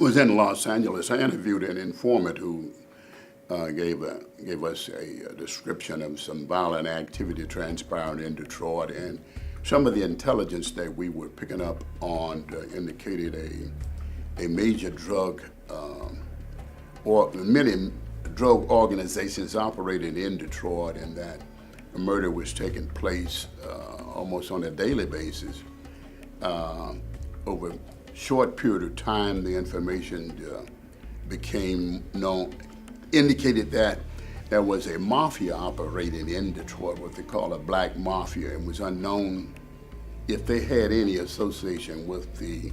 was in Los Angeles. I interviewed an informant who gave us a description of some violent activity transpiring in Detroit, and some of the intelligence that we were picking up on indicated a major drug or many drug organizations operating in Detroit, and that a murder was taking place almost on a daily basis. Over a short period of time, the information became known, indicated that there was a mafia operating in Detroit, what they call a Black Mafia. It was unknown if they had any association with the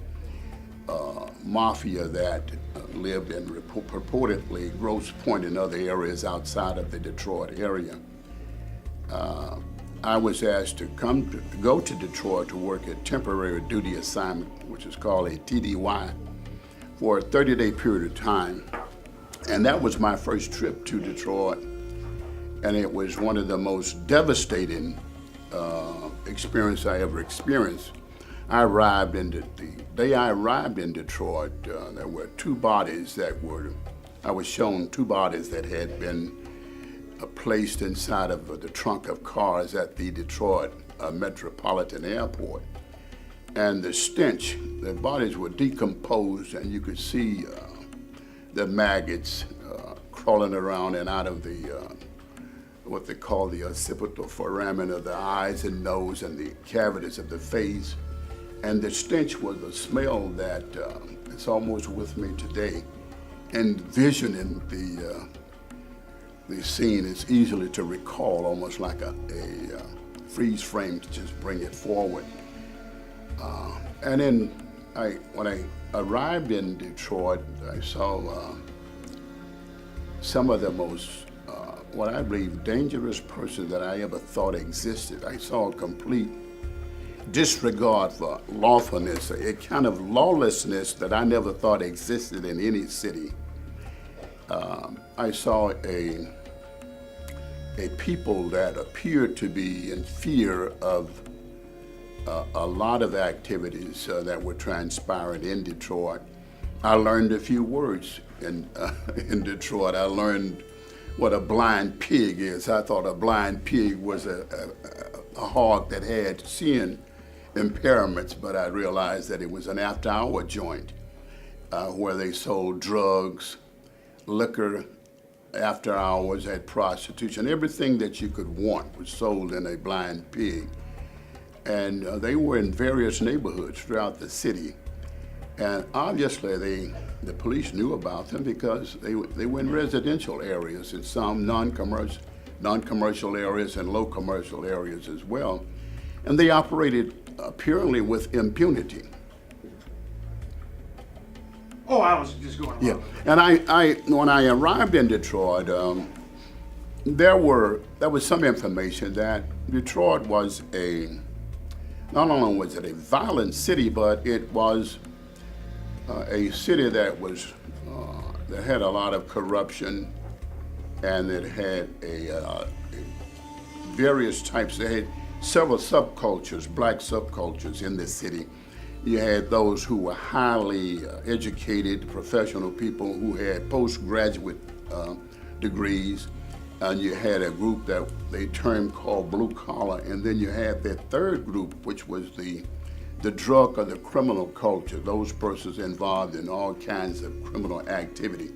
mafia that lived in purportedly Grosse Pointe and other areas outside of the Detroit area. I was asked to go to Detroit to work a temporary duty assignment, which is called a TDY, for a 30-day period of time. And that was my first trip to Detroit, and it was one of the most devastating experience I ever experienced. I arrived in Detroit, there were I was shown two bodies that had been placed inside of the trunk of cars at the Detroit Metropolitan Airport. And the stench, the bodies were decomposed, and you could see the maggots crawling around and out of the what they call the occipital foramen of the eyes and nose and the cavities of the face. And the stench was a smell that it's almost with me today. Envisioning the scene is easily to recall, almost like a freeze frame to just bring it forward. And then when I arrived in Detroit, I saw some of the most, what I believe, dangerous person that I ever thought existed. I saw a complete disregard for lawfulness, a kind of lawlessness that I never thought existed in any city. I saw a people that appeared to be in fear of a lot of activities that were transpiring in Detroit. I learned a few words in Detroit. I learned what a blind pig is. I thought a blind pig was a hog that had seeing impairments, but I realized that it was an after-hour joint where they sold drugs, liquor, after hours, at prostitution. Everything that you could want was sold in a blind pig. And they were in various neighborhoods throughout the city. And obviously the police knew about them because they were in residential areas and some non-commercial areas and low commercial areas as well. And they operated apparently with impunity. Oh, I was just going along. Yeah, and when I arrived in Detroit, there was some information that Detroit was not only was it a violent city, but it was a city that had a lot of corruption, and it had various types. They had several subcultures, black subcultures in this city. You had those who were highly educated, professional people who had postgraduate degrees, and you had a group that they termed called blue collar, and then you had that third group, which was the drug or the criminal culture, those persons involved in all kinds of criminal activity,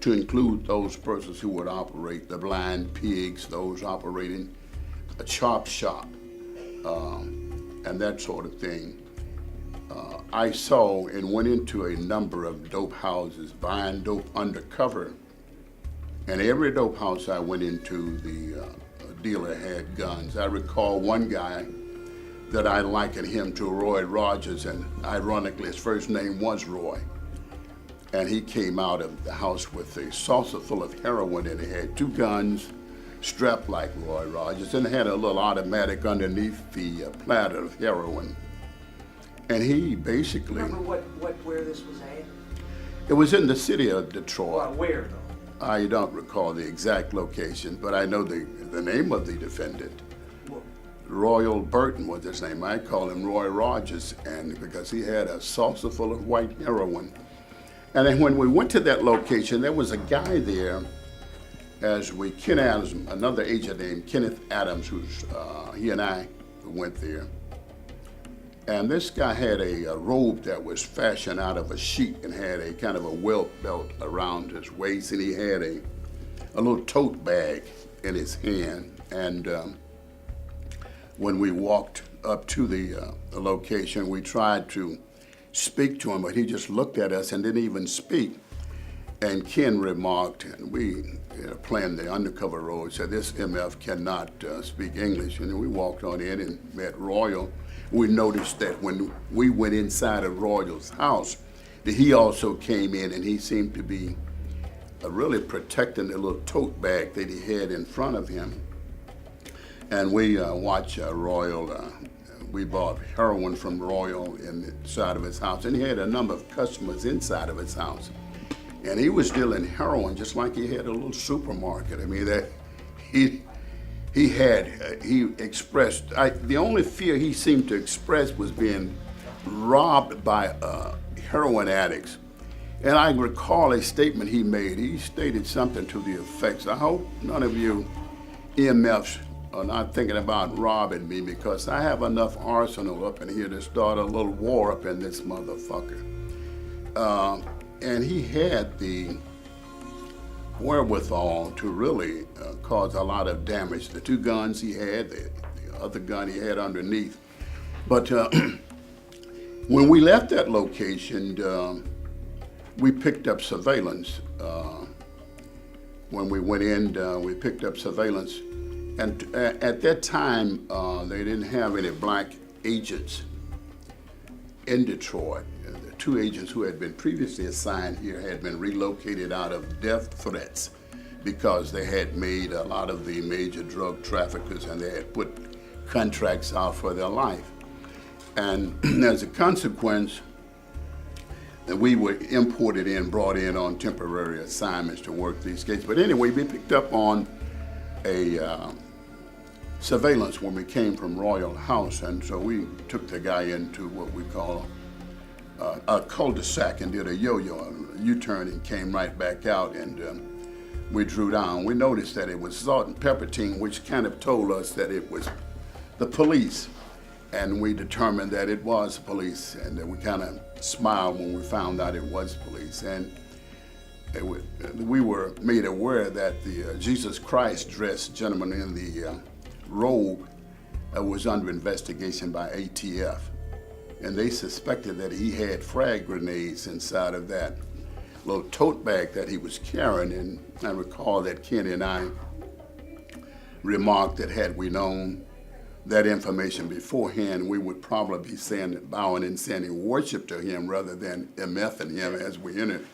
to include those persons who would operate the blind pigs, those operating a chop shop, and that sort of thing. I saw and went into a number of dope houses, buying dope undercover. And every dope house I went into, the dealer had guns. I recall one guy that I likened him to Roy Rogers, and ironically, his first name was Roy. And he came out of the house with a saucer full of heroin, and he had two guns strapped like Roy Rogers, and had a little automatic underneath the platter of heroin. And he basically... Remember where this was at? It was in the city of Detroit. Well, where though? I don't recall the exact location, but I know the name of the defendant. Well, Royal Burton was his name. I call him Roy Rogers, and because he had a saucer full of white heroin. And then when we went to that location, there was a guy there, Ken Adams, another agent named Kenneth Adams, he and I went there. And this guy had a robe that was fashioned out of a sheet and had a kind of a welt belt around his waist, and he had a little tote bag in his hand. And when we walked up to the location, we tried to speak to him, but he just looked at us and didn't even speak. And Ken remarked, and we playing the undercover role, said this MF cannot speak English. And then we walked on in and met Royal. We noticed that when we went inside of Royal's house, that he also came in, and he seemed to be really protecting the little tote bag that he had in front of him. And we watched Royal. We bought heroin from Royal inside of his house, and he had a number of customers inside of his house. And he was dealing heroin just like he had a little supermarket. I mean, that he expressed, the only fear he seemed to express was being robbed by heroin addicts. And I recall a statement he made. He stated something to the effects, I hope none of you EMFs are not thinking about robbing me, because I have enough arsenal up in here to start a little war up in this motherfucker. And he had the wherewithal to really cause a lot of damage. The two guns he had, the other gun he had underneath. But when we left that location, we picked up surveillance. When we went in, we picked up surveillance. And at that time, they didn't have any black agents in Detroit. The two agents who had been previously assigned here had been relocated out of death threats because they had made a lot of the major drug traffickers, and they had put contracts out for their life. And as a consequence, we were brought in on temporary assignments to work these cases. But anyway, we picked up on a surveillance when we came from Royal House, and so we took the guy into what we call a cul-de-sac and did a yo-yo, a U-turn, and came right back out, and we drew down. We noticed that it was salt and pepper team, which kind of told us that it was the police, and we determined that it was police, and we kind of smiled when we found out it was police. And we were made aware that the Jesus Christ dressed gentleman in the robe was under investigation by ATF. And they suspected that he had frag grenades inside of that little tote bag that he was carrying. And I recall that Ken and I remarked that had we known that information beforehand, we would probably be bowing and sending worship to him rather than MFing him as we entered.